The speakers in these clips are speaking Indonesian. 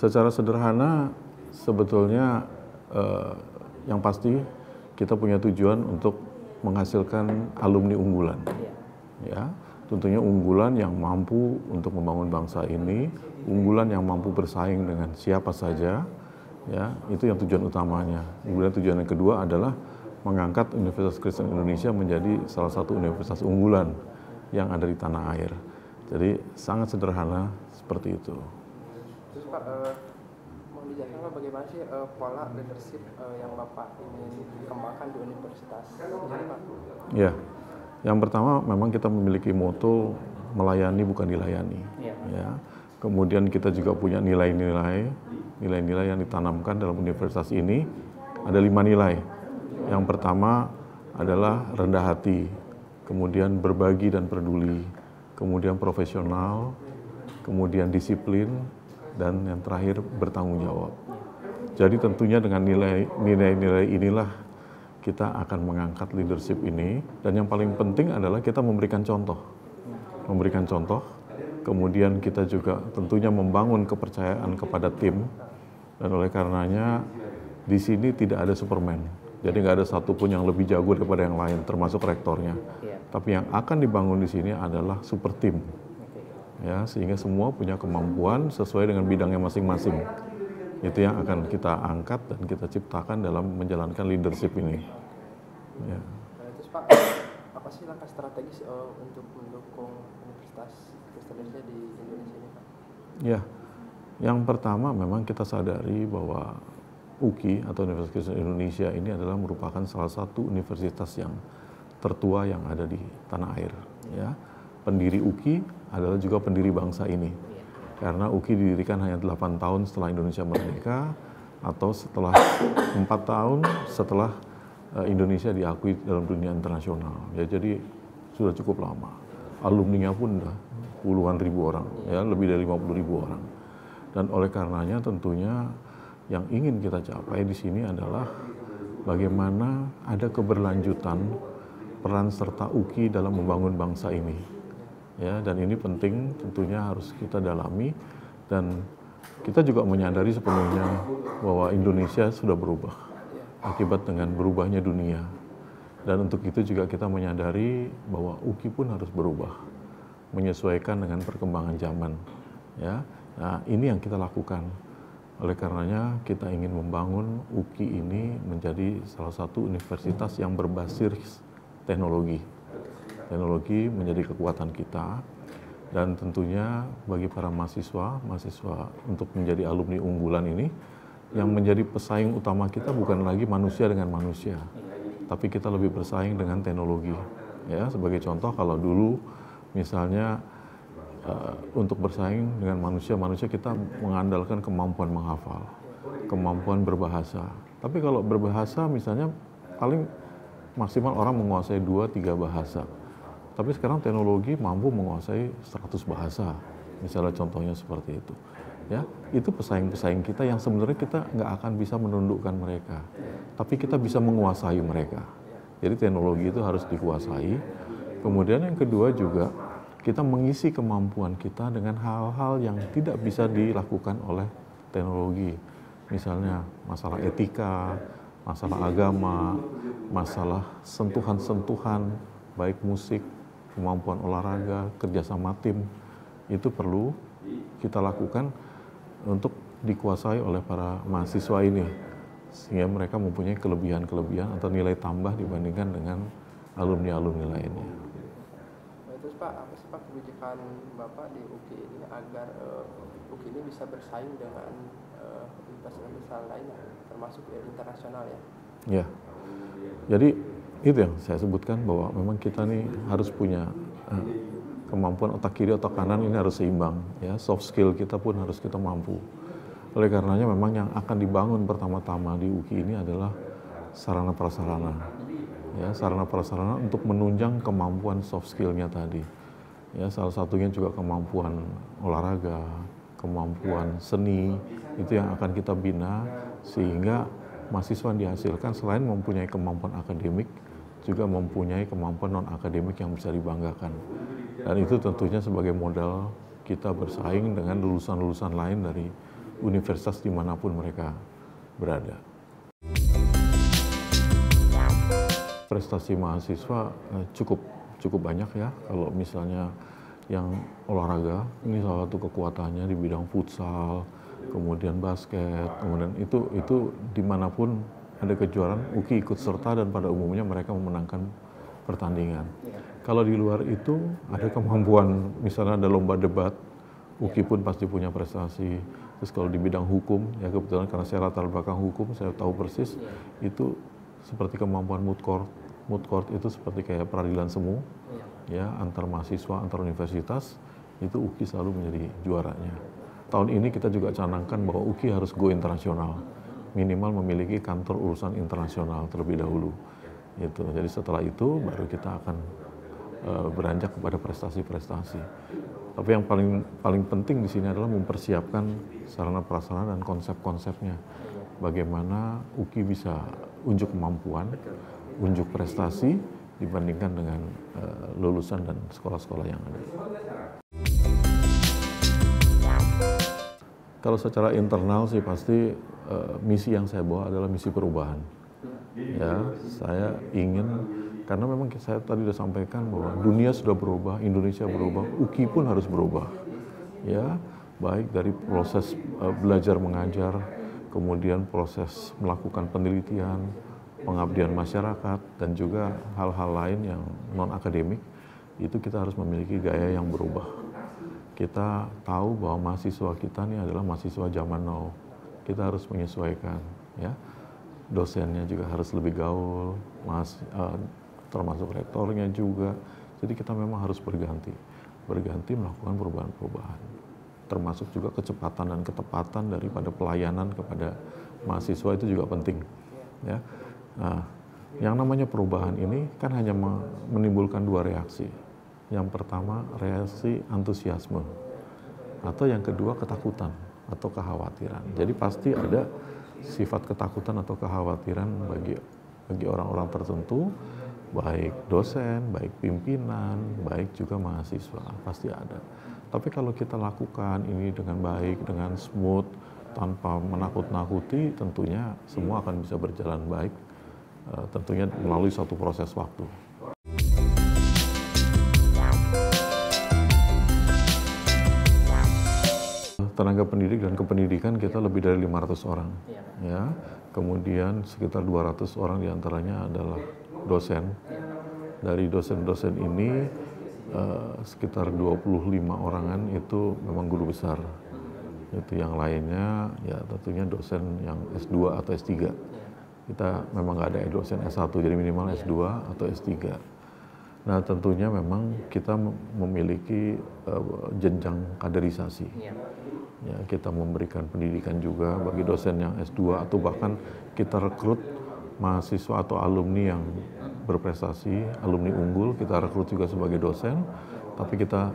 secara sederhana sebetulnya yang pasti kita punya tujuan untuk menghasilkan alumni unggulan. Ya, tentunya unggulan yang mampu untuk membangun bangsa ini, unggulan yang mampu bersaing dengan siapa saja, ya, itu yang tujuan utamanya. Kemudian tujuan yang kedua adalah mengangkat Universitas Kristen Indonesia menjadi salah satu universitas unggulan yang ada di tanah air. Jadi sangat sederhana seperti itu. Terus Pak, mau dijelaskan Pak bagaimana sih pola leadership yang Bapak ingin dikembangkan di universitas ini Pak? Ya, yang pertama memang kita memiliki moto melayani bukan dilayani. Ya. Kemudian kita juga punya nilai-nilai yang ditanamkan dalam universitas ini. Ada 5 nilai. Yang pertama adalah rendah hati, kemudian berbagi dan peduli, kemudian profesional, kemudian disiplin, dan yang terakhir bertanggung jawab. Jadi tentunya dengan nilai-nilai inilah kita akan mengangkat leadership ini, dan yang paling penting adalah kita memberikan contoh. Memberikan contoh, kemudian kita juga tentunya membangun kepercayaan kepada tim, dan oleh karenanya di sini tidak ada Superman. Jadi nggak ada satupun yang lebih jago daripada yang lain, termasuk rektornya. Tapi yang akan dibangun di sini adalah super team, ya, sehingga semua punya kemampuan sesuai dengan bidangnya masing-masing. Itu yang akan kita angkat dan kita ciptakan dalam menjalankan leadership ini. Ya. Terus Pak, apa sih langkah strategis untuk mendukung Universitas Kristen Indonesia di Indonesia ini Pak? Ya, yang pertama memang kita sadari bahwa UKI atau Universitas Kristen Indonesia ini adalah merupakan salah satu universitas yang tertua yang ada di tanah air. Ya. Pendiri UKI adalah juga pendiri bangsa ini. Karena UKI didirikan hanya 8 tahun setelah Indonesia merdeka, atau setelah 4 tahun setelah Indonesia diakui dalam dunia internasional. Ya, jadi sudah cukup lama. Alumninya pun udah puluhan ribu orang, ya, lebih dari 50.000 orang. Dan oleh karenanya tentunya yang ingin kita capai di sini adalah bagaimana ada keberlanjutan peran serta UKI dalam membangun bangsa ini. Ya, dan ini penting tentunya harus kita dalami, dan kita juga menyadari sepenuhnya bahwa Indonesia sudah berubah akibat dengan berubahnya dunia. Dan untuk itu juga kita menyadari bahwa UKI pun harus berubah, menyesuaikan dengan perkembangan zaman. Ya, nah ini yang kita lakukan. Oleh karenanya kita ingin membangun UKI ini menjadi salah satu universitas yang berbasis teknologi. Teknologi menjadi kekuatan kita, dan tentunya bagi para mahasiswa untuk menjadi alumni unggulan ini, yang menjadi pesaing utama kita bukan lagi manusia dengan manusia, tapi kita lebih bersaing dengan teknologi. Ya, sebagai contoh, kalau dulu misalnya untuk bersaing dengan manusia kita mengandalkan kemampuan menghafal, kemampuan berbahasa. Tapi kalau berbahasa misalnya paling maksimal orang menguasai 2-3 bahasa. Tapi sekarang teknologi mampu menguasai 100 bahasa, misalnya contohnya seperti itu. Ya, itu pesaing-pesaing kita yang sebenarnya kita nggak akan bisa menundukkan mereka, tapi kita bisa menguasai mereka. Jadi teknologi itu harus dikuasai. Kemudian yang kedua juga, kita mengisi kemampuan kita dengan hal-hal yang tidak bisa dilakukan oleh teknologi. Misalnya masalah etika, masalah agama, masalah sentuhan-sentuhan, baik musik, kemampuan olahraga, kerjasama tim, itu perlu kita lakukan untuk dikuasai oleh para mahasiswa ini, sehingga mereka mempunyai kelebihan-kelebihan atau nilai tambah dibandingkan dengan alumni-alumni lainnya. Terus Pak, apa sih Pak kebijakan Bapak di UKI ini agar UKI ini bisa bersaing dengan universitas lainnya, termasuk internasional ya? Ya, jadi itu yang saya sebutkan bahwa memang kita nih harus punya kemampuan otak kiri, otak kanan ini harus seimbang. Ya, soft skill kita pun harus kita mampu. Oleh karenanya memang yang akan dibangun pertama-tama di UKI ini adalah sarana prasarana. Ya, sarana prasarana untuk menunjang kemampuan soft skill-nya tadi. Ya, salah satunya juga kemampuan olahraga, kemampuan seni, itu yang akan kita bina sehingga mahasiswa yang dihasilkan selain mempunyai kemampuan akademik, juga mempunyai kemampuan non-akademik yang bisa dibanggakan. Dan itu tentunya sebagai modal kita bersaing dengan lulusan-lulusan lain dari universitas dimanapun mereka berada. Prestasi mahasiswa cukup banyak ya. Kalau misalnya yang olahraga, ini salah satu kekuatannya di bidang futsal, kemudian basket, kemudian itu dimanapun ada kejuaraan, UKI ikut serta dan pada umumnya mereka memenangkan pertandingan. Kalau di luar itu ada kemampuan, misalnya ada lomba debat, UKI pun pasti punya prestasi. Terus kalau di bidang hukum, ya kebetulan karena saya latar belakang hukum, saya tahu persis itu seperti kemampuan moot court. Moot court itu seperti kayak peradilan semu, ya antar mahasiswa, antar universitas, itu UKI selalu menjadi juaranya. Tahun ini kita juga canangkan bahwa UKI harus go internasional, minimal memiliki kantor urusan internasional terlebih dahulu. Itu. Jadi setelah itu baru kita akan beranjak kepada prestasi-prestasi. Tapi yang paling penting di sini adalah mempersiapkan sarana prasarana dan konsep-konsepnya. Bagaimana UKI bisa unjuk kemampuan, unjuk prestasi dibandingkan dengan lulusan dan sekolah-sekolah yang ada. Kalau secara internal sih pasti misi yang saya bawa adalah misi perubahan. Ya, saya ingin, karena memang saya tadi sudah sampaikan bahwa dunia sudah berubah, Indonesia berubah, UKI pun harus berubah. Ya, baik dari proses belajar mengajar, kemudian proses melakukan penelitian, pengabdian masyarakat, dan juga hal-hal lain yang non-akademik, itu kita harus memiliki gaya yang berubah. Kita tahu bahwa mahasiswa kita ini adalah mahasiswa zaman now. Kita harus menyesuaikan, ya. Dosennya juga harus lebih gaul, termasuk rektornya juga. Jadi kita memang harus berganti melakukan perubahan-perubahan. Termasuk juga kecepatan dan ketepatan daripada pelayanan kepada mahasiswa itu juga penting, ya. Nah, yang namanya perubahan ini kan hanya menimbulkan dua reaksi. Yang pertama, reaksi antusiasme. Atau yang kedua, ketakutan atau kekhawatiran. Jadi pasti ada sifat ketakutan atau kekhawatiran bagi orang-orang tertentu, baik dosen, baik pimpinan, baik juga mahasiswa, pasti ada. Tapi kalau kita lakukan ini dengan baik, dengan smooth, tanpa menakut-nakuti, tentunya semua akan bisa berjalan baik, tentunya melalui satu proses waktu. Tenaga pendidik dan kependidikan kita lebih dari 500 orang, ya. Kemudian sekitar 200 orang diantaranya adalah dosen. Dari dosen-dosen ini sekitar 25 orangan itu memang guru besar. Itu yang lainnya ya tentunya dosen yang S2 atau S3. Kita memang nggak ada dosen S1, jadi minimal S2 atau S3. Nah tentunya memang kita memiliki jenjang kaderisasi. Ya, kita memberikan pendidikan juga bagi dosen yang S2 atau bahkan kita rekrut mahasiswa atau alumni yang berprestasi, alumni unggul, kita rekrut juga sebagai dosen, tapi kita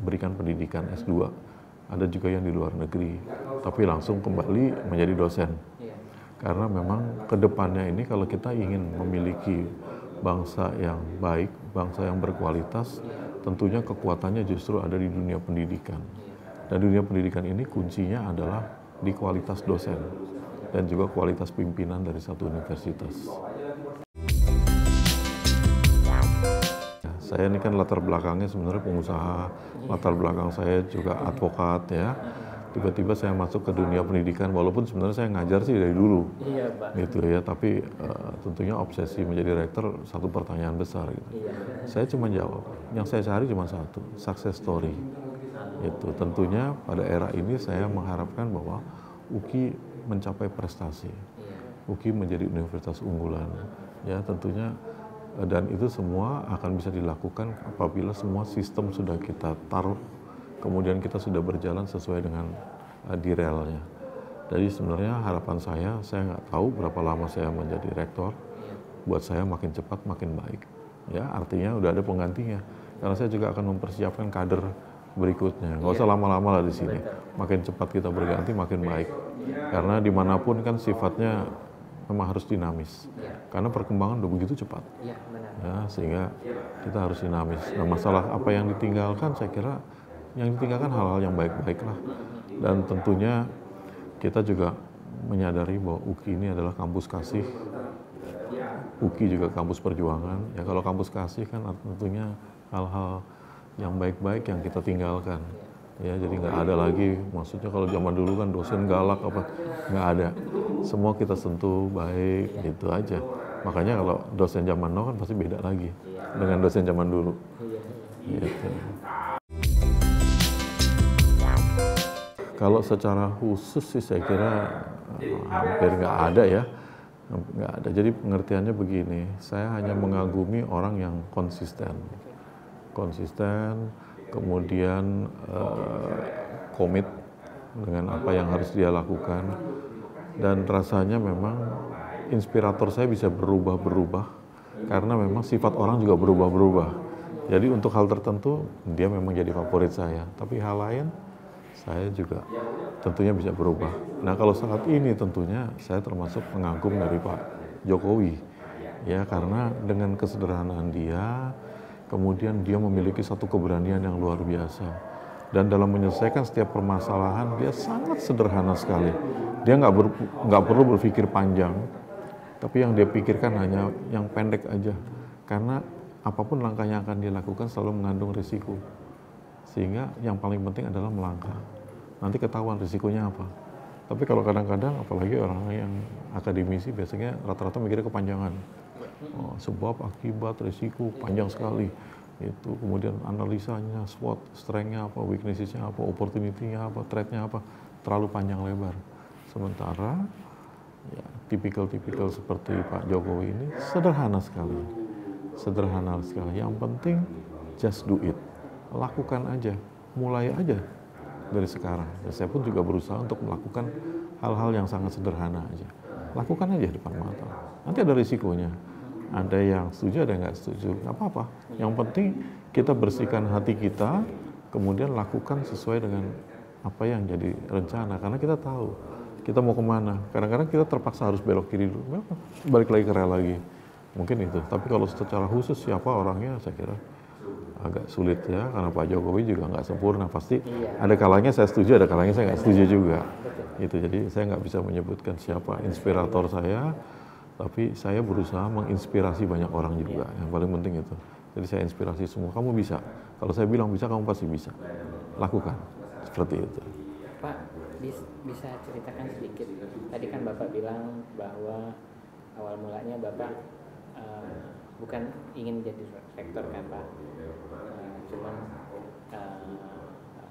berikan pendidikan S2. Ada juga yang di luar negeri, tapi langsung kembali menjadi dosen. Karena memang kedepannya ini kalau kita ingin memiliki bangsa yang baik, bangsa yang berkualitas, tentunya kekuatannya justru ada di dunia pendidikan. Dan dunia pendidikan ini kuncinya adalah di kualitas dosen dan juga kualitas pimpinan dari satu universitas. Ya, saya ini kan latar belakangnya sebenarnya pengusaha, latar belakang saya juga advokat ya. Tiba-tiba saya masuk ke dunia pendidikan, walaupun sebenarnya saya ngajar sih dari dulu, gitu ya. Tapi tentunya obsesi menjadi rektor satu pertanyaan besar. Gitu. Saya cuma jawab, yang saya cari cuma satu, success story. Itu tentunya pada era ini saya mengharapkan bahwa UKI mencapai prestasi, UKI menjadi universitas unggulan, ya tentunya, dan itu semua akan bisa dilakukan apabila semua sistem sudah kita taruh, kemudian kita sudah berjalan sesuai dengan di relnya. Jadi sebenarnya harapan saya nggak tahu berapa lama saya menjadi rektor, buat saya makin cepat makin baik, ya artinya udah ada penggantinya, karena saya juga akan mempersiapkan kader berikutnya, nggak usah lama-lama lah di sini. Makin cepat kita berganti, makin baik. Karena dimanapun kan sifatnya memang harus dinamis. Karena perkembangan udah begitu cepat. Ya, sehingga kita harus dinamis. Nah, masalah apa yang ditinggalkan, saya kira yang ditinggalkan hal-hal yang baik-baik lah. Dan tentunya kita juga menyadari bahwa UKI ini adalah kampus kasih, UKI juga kampus perjuangan. Ya kalau kampus kasih kan tentunya hal-hal yang baik-baik yang kita tinggalkan. Ya jadi nggak ada lagi, maksudnya kalau zaman dulu kan dosen galak apa, nggak ada. Semua kita sentuh baik gitu aja. Makanya kalau dosen zaman now kan pasti beda lagi dengan dosen zaman dulu. Gitu. Kalau secara khusus sih saya kira hampir nggak ada ya, nggak ada. Jadi pengertiannya begini, saya hanya mengagumi orang yang konsisten, kemudian komit dengan apa yang harus dia lakukan, dan rasanya memang inspirator saya bisa berubah-berubah karena memang sifat orang juga berubah-berubah. Jadi untuk hal tertentu dia memang jadi favorit saya, tapi hal lain saya juga tentunya bisa berubah. Nah kalau saat ini tentunya saya termasuk pengagum dari Pak Jokowi, ya karena dengan kesederhanaan dia, kemudian dia memiliki satu keberanian yang luar biasa. Dan dalam menyelesaikan setiap permasalahan dia sangat sederhana sekali. Dia nggak perlu berpikir panjang, tapi yang dia pikirkan hanya yang pendek aja. Karena apapun langkah yang akan dia lakukan selalu mengandung risiko. Sehingga yang paling penting adalah melangkah. Nanti ketahuan risikonya apa. Tapi kalau kadang-kadang, apalagi orang yang akademisi biasanya rata-rata mikirnya kepanjangan. Oh, sebab, akibat, risiko panjang sekali. Itu kemudian analisanya, SWOT, strength-nya apa, weakness-nya apa, opportunity-nya apa, threat-nya apa, terlalu panjang lebar. Sementara ya, tipikal-tipikal seperti Pak Jokowi ini sederhana sekali. Sederhana sekali. Yang penting just do it. Lakukan aja, mulai aja dari sekarang. Dan saya pun juga berusaha untuk melakukan hal-hal yang sangat sederhana aja. Lakukan aja depan mata. Nanti ada risikonya. Ada yang setuju, ada yang nggak setuju. Nggak apa-apa. Yang penting kita bersihkan hati kita, kemudian lakukan sesuai dengan apa yang jadi rencana. Karena kita tahu kita mau kemana. Kadang-kadang kita terpaksa harus belok kiri dulu. Balik lagi ke rel lagi. Mungkin itu. Tapi kalau secara khusus siapa orangnya, saya kira agak sulit ya, karena Pak Jokowi juga nggak sempurna, pasti ada kalanya saya setuju, ada kalanya saya nggak setuju juga. Itu jadi saya nggak bisa menyebutkan siapa inspirator saya, tapi saya berusaha menginspirasi banyak orang juga, yang paling penting itu. Jadi saya inspirasi semua, kamu bisa. Kalau saya bilang bisa, kamu pasti bisa. Lakukan, seperti itu. Pak, bisa ceritakan sedikit, tadi kan Bapak bilang bahwa awal mulanya Bapak bukan ingin jadi rektor kan Pak, cuman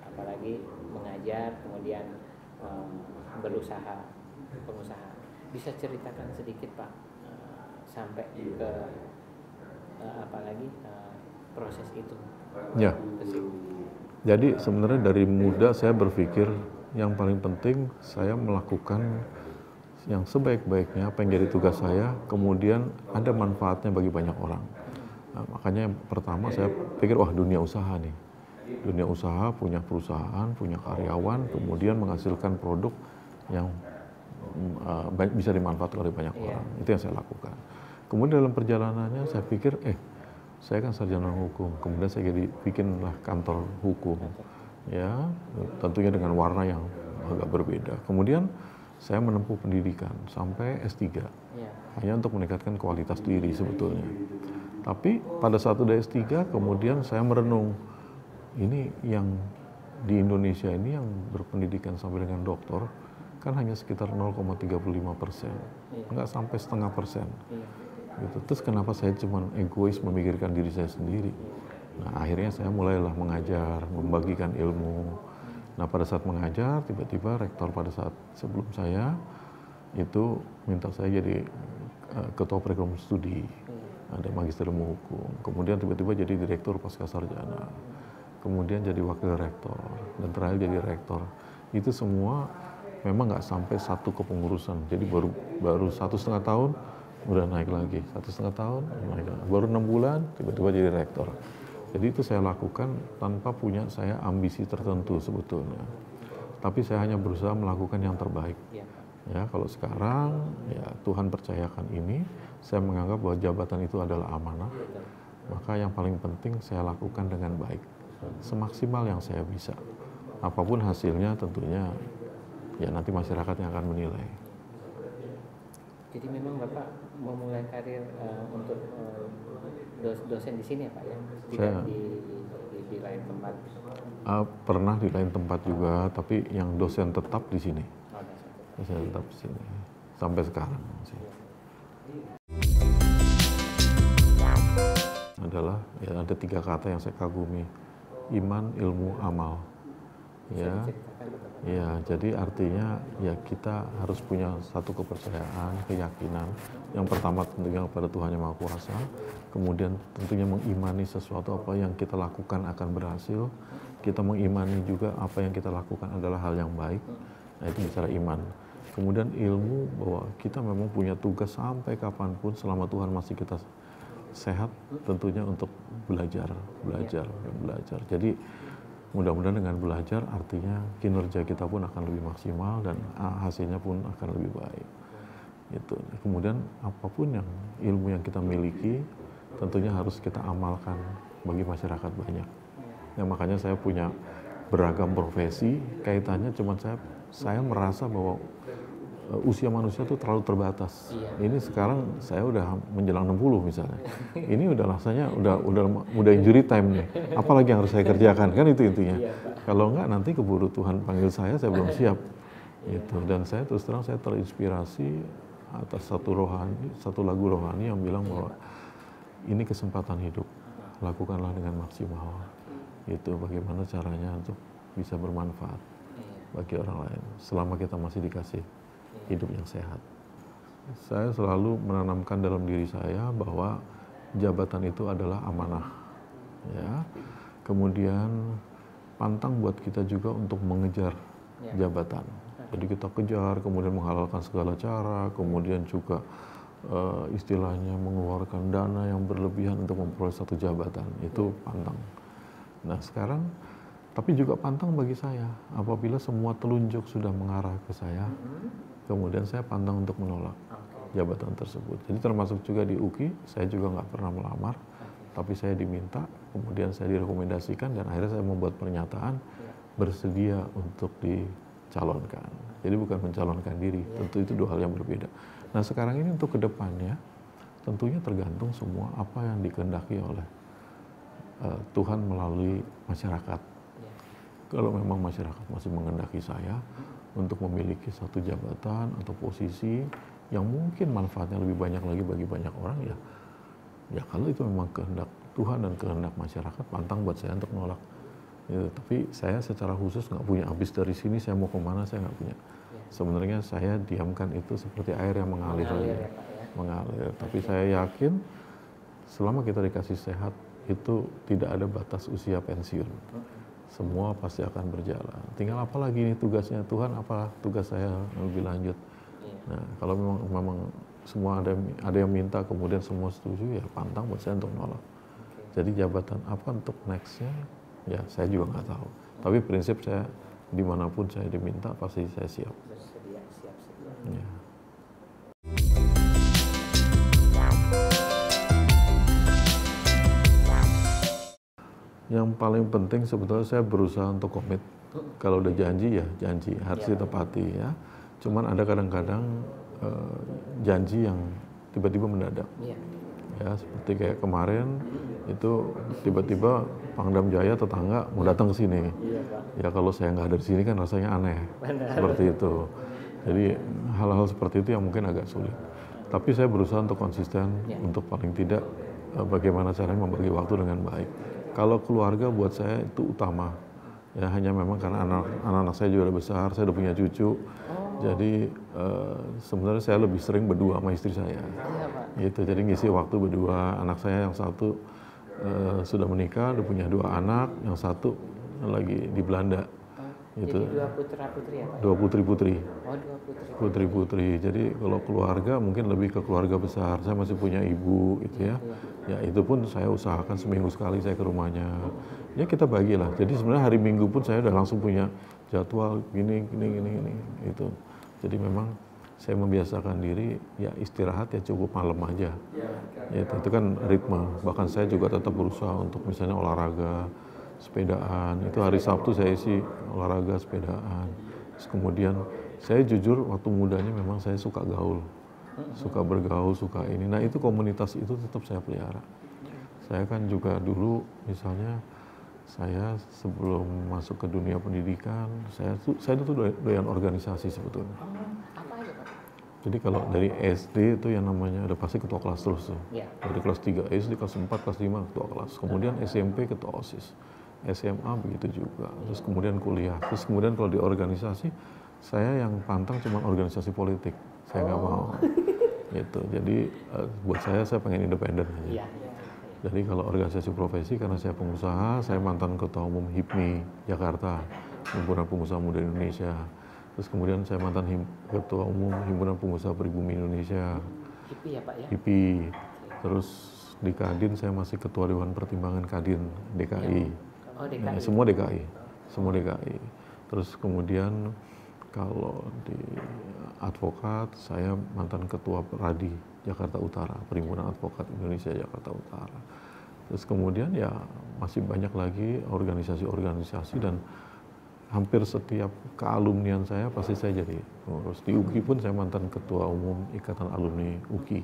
apalagi mengajar, kemudian pengusaha. Bisa ceritakan sedikit Pak, sampai ke apalagi proses itu? Ya. Jadi sebenarnya dari muda saya berpikir yang paling penting saya melakukan yang sebaik-baiknya apa yang jadi tugas saya, kemudian ada manfaatnya bagi banyak orang. Nah, makanya yang pertama saya pikir, wah dunia usaha nih. Dunia usaha, punya perusahaan, punya karyawan, kemudian menghasilkan produk yang bisa dimanfaatkan oleh banyak orang. Itu yang saya lakukan. Kemudian dalam perjalanannya saya pikir, saya kan sarjana hukum, kemudian saya jadi bikinlah kantor hukum. Ya, tentunya dengan warna yang agak berbeda. Kemudian saya menempuh pendidikan sampai S3, hanya untuk meningkatkan kualitas diri sebetulnya. Tapi pada saat udah S3, kemudian saya merenung, ini yang di Indonesia ini yang berpendidikan sampai dengan doktor, kan hanya sekitar 0,35%, nggak sampai 0,5%. Gitu. Terus kenapa saya cuma egois memikirkan diri saya sendiri? Nah akhirnya saya mulailah mengajar, membagikan ilmu. Nah pada saat mengajar, tiba-tiba rektor pada saat sebelum saya itu minta saya jadi ketua program studi, ada magister ilmu hukum, kemudian tiba-tiba jadi direktur pasca sarjana, kemudian jadi wakil rektor, dan terakhir jadi rektor. Itu semua memang nggak sampai satu kepengurusan, jadi baru 1,5 tahun udah naik lagi, 1,5 tahun naik lagi. Baru 6 bulan tiba-tiba jadi rektor. Jadi itu saya lakukan tanpa punya saya ambisi tertentu sebetulnya. Tapi saya hanya berusaha melakukan yang terbaik. Ya, kalau sekarang ya Tuhan percayakan ini, saya menganggap bahwa jabatan itu adalah amanah. Maka yang paling penting saya lakukan dengan baik, semaksimal yang saya bisa. apapun hasilnya tentunya ya nanti masyarakat yang akan menilai. Jadi memang Bapak mau mulai karir untuk dosen di sini ya Pak ya? Tidak di lain tempat? Pernah di lain tempat juga, tapi yang dosen tetap di sini. Oh, Dosen tetap di sini sampai sekarang sih. Adalah ya ada 3 kata yang saya kagumi: iman, ilmu, amal. Ya, jadi artinya ya kita harus punya satu kepercayaan, keyakinan. Yang pertama tentunya kepada Tuhan Yang Maha Kuasa, kemudian tentunya mengimani sesuatu apa yang kita lakukan akan berhasil. Kita mengimani juga apa yang kita lakukan adalah hal yang baik. Nah, itu bicara iman. Kemudian ilmu, bahwa kita memang punya tugas sampai kapanpun selama Tuhan masih kita sehat, tentunya untuk belajar. Jadi mudah-mudahan dengan belajar artinya kinerja kita pun akan lebih maksimal dan hasilnya pun akan lebih baik. Itu. Kemudian apapun yang ilmu yang kita miliki tentunya harus kita amalkan bagi masyarakat banyak. Ya, makanya saya punya beragam profesi, kaitannya cuman saya merasa bahwa usia manusia itu terlalu terbatas. Ini sekarang saya udah menjelang 60 misalnya. Ini udah rasanya udah injury time nih. Apalagi yang harus saya kerjakan, kan itu intinya. Kalau enggak nanti keburu Tuhan panggil saya belum siap. Gitu. Dan saya terus terang saya terinspirasi atas satu lagu rohani yang bilang bahwa ini kesempatan hidup. Lakukanlah dengan maksimal. Itu bagaimana caranya untuk bisa bermanfaat bagi orang lain selama kita masih dikasih hidup yang sehat. Saya selalu menanamkan dalam diri saya bahwa jabatan itu adalah amanah. Ya. Kemudian pantang buat kita juga untuk mengejar jabatan. Jadi kita kejar, kemudian menghalalkan segala cara, kemudian juga istilahnya mengeluarkan dana yang berlebihan untuk memperoleh satu jabatan. Itu pantang. Nah sekarang, tapi juga pantang bagi saya apabila semua telunjuk sudah mengarah ke saya, kemudian saya pantang untuk menolak jabatan tersebut. Jadi termasuk juga di UKI, saya juga nggak pernah melamar, tapi saya diminta, kemudian saya direkomendasikan, dan akhirnya saya membuat pernyataan bersedia untuk dicalonkan. Jadi bukan mencalonkan diri, tentu itu 2 hal yang berbeda. Nah sekarang ini untuk kedepannya, tentunya tergantung semua apa yang dikehendaki oleh Tuhan melalui masyarakat. Kalau memang masyarakat masih menghendaki saya untuk memiliki satu jabatan atau posisi yang mungkin manfaatnya lebih banyak lagi bagi banyak orang, ya kalau itu memang kehendak Tuhan dan kehendak masyarakat, pantang buat saya untuk menolak. Gitu. Tapi saya secara khusus nggak punya habis dari sini saya mau kemana, saya nggak punya. Sebenarnya saya diamkan itu seperti air yang mengalir. Tapi saya yakin selama kita dikasih sehat itu tidak ada batas usia pensiun. Semua pasti akan berjalan. Tinggal apa lagi nih tugasnya Tuhan, apa tugas saya lebih lanjut. Nah, kalau memang semua ada yang minta, kemudian semua setuju, ya pantang buat saya untuk menolak. Jadi jabatan apa untuk nextnya, ya saya juga nggak tahu. Tapi prinsip saya dimanapun saya diminta pasti saya siap. Ya. Yang paling penting sebetulnya saya berusaha untuk komit. Kalau udah janji ya janji, harus ditepati ya. Cuman ada kadang-kadang janji yang tiba-tiba mendadak. Ya seperti kayak kemarin itu tiba-tiba Pangdam Jaya tetangga mau datang ke sini. Ya kalau saya nggak ada di sini kan rasanya aneh. Seperti itu. Jadi hal-hal seperti itu yang mungkin agak sulit. Tapi saya berusaha untuk konsisten, untuk paling tidak bagaimana caranya membagi waktu dengan baik. Kalau keluarga buat saya itu utama. Ya hanya memang karena anak-anak saya juga udah besar, saya udah punya cucu. Jadi sebenarnya saya lebih sering berdua sama istri saya. Gitu. Jadi ngisi waktu berdua. Anak saya yang satu sudah menikah, udah punya 2 anak, yang satu lagi di Belanda. Gitu. Jadi 2 putra-putri ya Pak? 2 putri-putri. Oh 2 Putri-putri. Jadi kalau keluarga mungkin lebih ke keluarga besar. Saya masih punya ibu gitu ya. Ya itu pun saya usahakan seminggu sekali saya ke rumahnya. Ya kita bagilah. Jadi sebenarnya hari Minggu pun saya udah langsung punya jadwal gini gitu. Jadi memang saya membiasakan diri ya istirahat ya cukup malam aja. Ya, itu kan ritme. Bahkan saya juga tetap berusaha untuk misalnya olahraga sepedaan. Itu hari Sabtu saya isi olahraga sepedaan. Terus kemudian saya jujur waktu mudanya memang saya suka gaul, suka bergaul, suka ini. Nah itu komunitas itu tetap saya pelihara. Saya kan juga dulu misalnya saya sebelum masuk ke dunia pendidikan, saya tuh doyan organisasi sebetulnya. Apa aja Pak? Jadi kalau dari SD itu yang namanya ada pasti ketua kelas terus tuh. Ya. Dari kelas 3 SD, kelas 4, kelas 5 ketua kelas. Kemudian SMP ketua OSIS. SMA begitu juga. Terus kemudian kuliah. Terus kemudian kalau di organisasi, saya yang pantang cuma organisasi politik. Saya nggak mau. Gitu. Jadi buat saya pengen independen aja. Iya. Jadi kalau organisasi profesi, karena saya pengusaha, saya mantan ketua umum HIPMI Jakarta, Himpunan Pengusaha Muda Indonesia. Terus kemudian saya mantan ketua umum Himpunan Pengusaha Pribumi Indonesia. HIPI ya Pak ya? HIPI. Terus di Kadin saya masih ketua Dewan Pertimbangan Kadin DKI. Oh, DKI. Nah, semua DKI. Semua DKI. Terus kemudian kalau di advokat, saya mantan ketua Pradi Jakarta Utara, Perhimpunan Advokat Indonesia Jakarta Utara. Terus kemudian ya masih banyak lagi organisasi-organisasi dan hampir setiap kealumnian saya pasti saya jadi pengurus. Di UKI pun saya mantan ketua umum Ikatan Alumni UKI.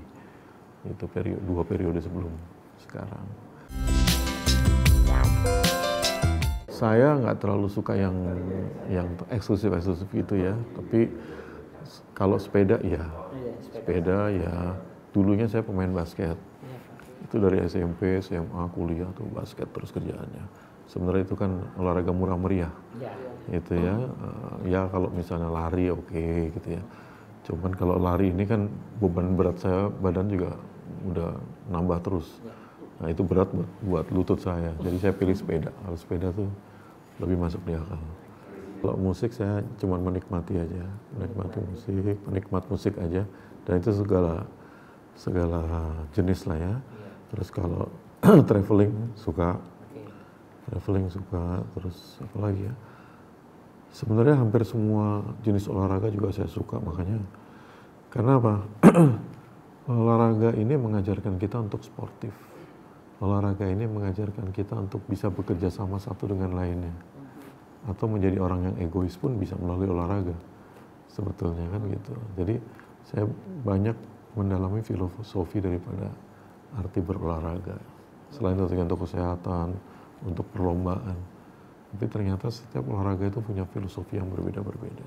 Itu dua periode sebelum sekarang. Saya nggak terlalu suka yang eksklusif gitu ya, tapi kalau sepeda ya, sepeda ya. Dulunya saya pemain basket, itu dari SMP, SMA, kuliah tuh basket terus kerjaannya. Sebenarnya itu kan olahraga murah meriah, gitu ya. Ya kalau misalnya lari oke, gitu ya. Cuman kalau lari ini kan beban berat saya, badan juga udah nambah terus. Nah itu berat buat lutut saya, jadi saya pilih sepeda. Kalau sepeda tuh lebih masuk di akal. Kalau musik saya cuma menikmati aja, menikmati musik, penikmat musik aja. Dan itu segala jenis lah ya. Terus kalau traveling suka, terus apa lagi ya. Sebenarnya hampir semua jenis olahraga juga saya suka, makanya. Karena apa? Olahraga ini mengajarkan kita untuk sportif. Olahraga ini mengajarkan kita untuk bisa bekerja sama satu dengan lainnya. Atau menjadi orang yang egois pun bisa melalui olahraga. Sebetulnya kan gitu. Jadi saya banyak mendalami filosofi daripada arti berolahraga. Selain itu untuk kesehatan, untuk perlombaan. Tapi ternyata setiap olahraga itu punya filosofi yang berbeda-berbeda.